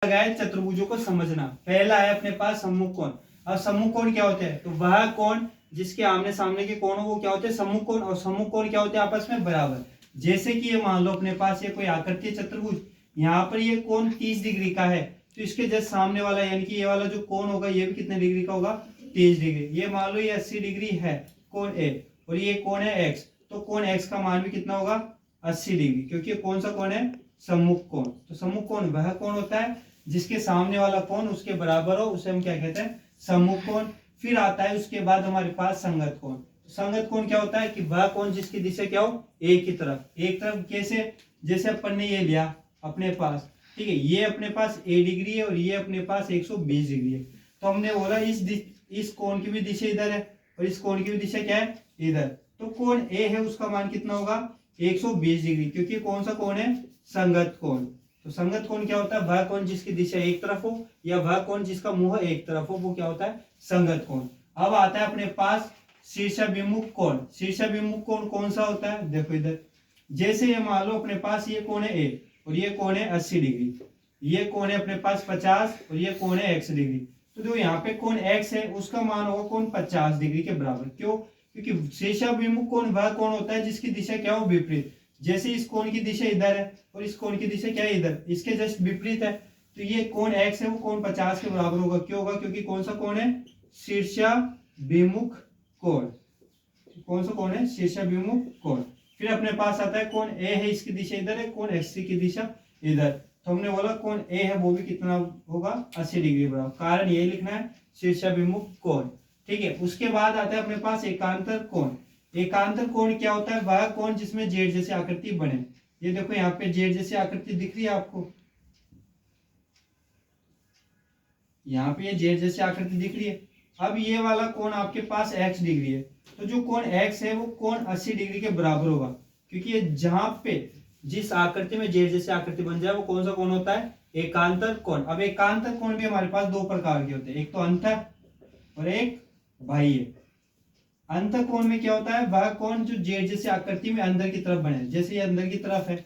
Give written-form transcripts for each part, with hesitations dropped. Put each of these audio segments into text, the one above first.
लगाए चतुर्भुजों को समझना। पहला है अपने पास सम्मुख कोण। अब सम्मुख कोण क्या होते हैं? तो वह कोण जिसके आमने सामने के कोण हो वो क्या होते हैं? सम्मुख कोण। और सम्मुख कोण क्या होते हैं? आपस में बराबर। जैसे कि ये मान लो अपने पास ये कोई आकृति चतुर्भुज, यहाँ पर ये कोण 30 डिग्री का है, तो इसके जस्ट सामने वाला यानी कि ये वाला जो कोण होगा ये भी कितने डिग्री का होगा? 30 डिग्री। ये मान लो ये 80 डिग्री है कोण ए, और ये कोण है एक्स, तो कोण एक्स का मान भी कितना होगा? 80 डिग्री, क्योंकि कौन सा कोण है? सम्मुख कोण। तो सम्मुख कोण वह कोण होता है जिसके सामने वाला कोण उसके बराबर हो, उसे हम क्या कहते हैं? सम्मुख कोण। फिर आता है उसके बाद हमारे पास संगत कोण। संगत कोण क्या होता है? कि वह कोण जिसकी दिशा क्या हो? एक की तरफ। एक तरफ कैसे? जैसे अपन ने ये लिया अपने पास, ठीक है, ये अपने पास ए डिग्री है और ये अपने पास 120 डिग्री है, तो हमने बोला इस कोण की भी दिशा इधर है और इस कोण की भी दिशा क्या है? इधर। तो कोण ए है उसका मान कितना होगा? 120 डिग्री, क्योंकि कौन सा कोण है? संगत कोण। तो संगत कोण क्या होता है? वह कोण जिसकी दिशा एक तरफ हो या वह कोण जिसका मुंह एक तरफ हो, वो क्या होता है? संगत कोण। अब आता है अपने पास शीर्षाभिमुख कोण। शीर्षाभिमुख कोण कौन सा होता है? देखो इधर, जैसे ये मान लो अपने पास ये कोण है ए और ये कोण है 80 डिग्री, ये कोण है अपने पास 50 और ये कोण है x डिग्री। तो जो यहाँ पे कोण x है उसका मान होगा कोण 50 डिग्री के बराबर। क्यों? क्योंकि शीर्षाभिमुख कोण वह कोण होता है जिसकी दिशा क्या हो? विपरीत। जैसे इस कोण की दिशा इधर है और इस कोण की दिशा क्या है? इधर, इसके जस्ट विपरीत है, तो ये कोण x है वो कोण 50 के बराबर होगा। क्यों होगा? क्योंकि कौन सा कोण है? शीर्षाभिमुख कोण। कौन सा कोण है? शीर्षाभिमुख कोण। फिर अपने पास आता है कोण ए है, इसकी दिशा इधर है, कोण एक्स की दिशा इधर, तो हमने बोला कोण ए है वो भी कितना होगा? 80 डिग्री बराबर। कारण ये लिखना है शीर्षाभिमुख कोण, ठीक है। उसके बाद आता है अपने पास एकांतर कोण। एकांतर कोण क्या होता है? वह कोण जिसमें जेड जैसी आकृति बने। ये देखो यहाँ पे जेड जैसी आकृति दिख रही है आपको, यहाँ पे ये जेड जैसी आकृति दिख रही है। अब ये वाला कोण आपके पास x डिग्री है, तो जो कोण x है वो कोण 80 डिग्री के बराबर होगा, क्योंकि ये जहां पे जिस आकृति में जेड जैसी आकृति बन जाए वो कौन सा कोण होता है? एकांतर कोण। अब एकांतर कोण भी हमारे पास दो प्रकार के होते हैं, एक तो अंतः और एक बाह्य। अंतः कोण में क्या होता है? वह कोण जो जेड जैसी आकृति में अंदर की तरफ बने, जैसे ये अंदर की तरफ है,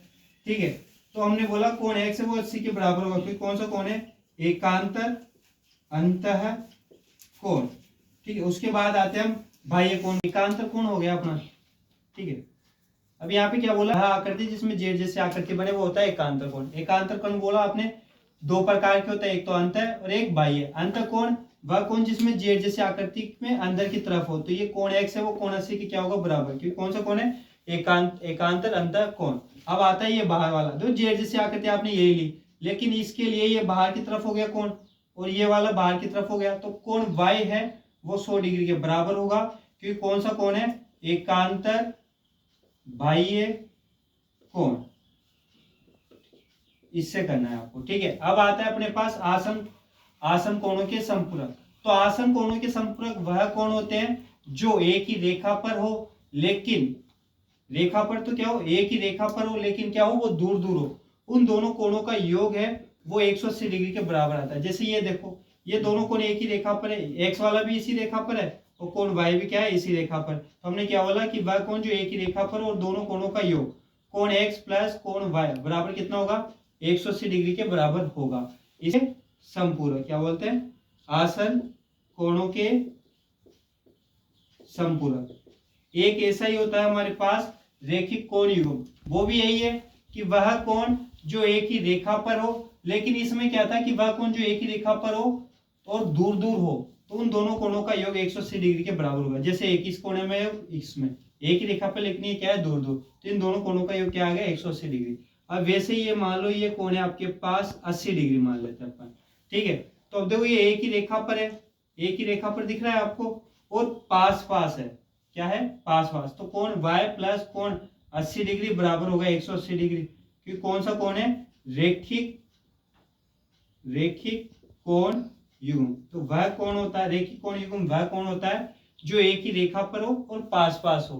ठीक है, तो हमने बोला कोण x है वो 80 के बराबर होगा, क्योंकि कौन सा कोण है? एकांतर अंतः कोण, ठीक है। उसके बाद आते हैं हम बाह्य कोण। एकांतर कोण हो गया अपना, ठीक है। अब यहाँ पे क्या बोला? आकृति जिसमें जेड जैसे आकृति बने वो होता है एकांतर कोण। एकांतर कोण बोला आपने दो प्रकार के होता है, एक तो अंतः और एक बाह्य। अंतः कोण वह कोण जिसमें जेड जैसे आकृति में अंदर की तरफ हो, तो ये कोण x है वो कोण 80 के क्या होगा? बराबर, क्योंकि कौन सा कोण है? एकांतर अंतः कोण। अब आता है ये बाहर वाला, जो जेड जैसी आकृति आपने यही ली, लेकिन इसके लिए ये बाहर की तरफ हो गया कोण और ये वाला बाहर की तरफ हो गया, तो कोण y है वो 100 डिग्री के बराबर होगा, क्योंकि कौन सा कोण है? एकांतर बाह्य कोण। इससे करना है आपको, ठीक है। अब आता है अपने पास आसन कोणों के संपूरक। तो आसन कोणों के संपूरक वह कोण होते हैं जो एक ही रेखा पर हो, लेकिन रेखा पर तो क्या हो? एक ही रेखा पर हो, लेकिन क्या हो? वो दूर दूर हो। उन दोनों कोणों का योग है वो 180 डिग्री के बराबर आता है। जैसे ये देखो, ये दोनों कोण एक ही रेखा पर है, एक्स वाला भी इसी रेखा पर है और कोण वाई भी क्या है? इसी रेखा पर। तो हमने क्या बोला कि वह कोण जो एक ही रेखा पर और दोनों कोणों का योग कोण एक्स प्लस कोण वाई बराबर कितना होगा? 180 डिग्री के बराबर होगा। इसे संपूरक क्या बोलते हैं? आसन कोणों के संपूरक। एक ऐसा ही होता है हमारे पास रेखिक कोण युग्म, वो भी यही है कि वह कोण जो एक ही रेखा पर हो, लेकिन इसमें क्या था कि वह कोण जो एक ही रेखा पर हो और दूर दूर हो, तो उन दोनों कोणों का योग 180 डिग्री के बराबर होगा। जैसे एक इस कोने में इसमें एक ही रेखा पर, लेकिन ये क्या है? दूर दूर, तो इन दोनों कोणों का योग क्या आ गया? 180 डिग्री। अब वैसे ही ये मान लो ये कोण है आपके पास 80 डिग्री मान लेते हैं अपन, ठीक है। तो अब देखो ये एक ही रेखा पर है, एक ही रेखा पर दिख रहा है आपको, और पास पास है, क्या है? पास पास। तो कोण y प्लस कोण 80 डिग्री बराबर होगा 180 डिग्री, क्योंकि कौन सा कोण है? रेखिक कोण युग्म। तो वह कोण होता है रेखिक कोण युग्म, वह कोण होता है जो एक ही रेखा पर हो और पास पास हो।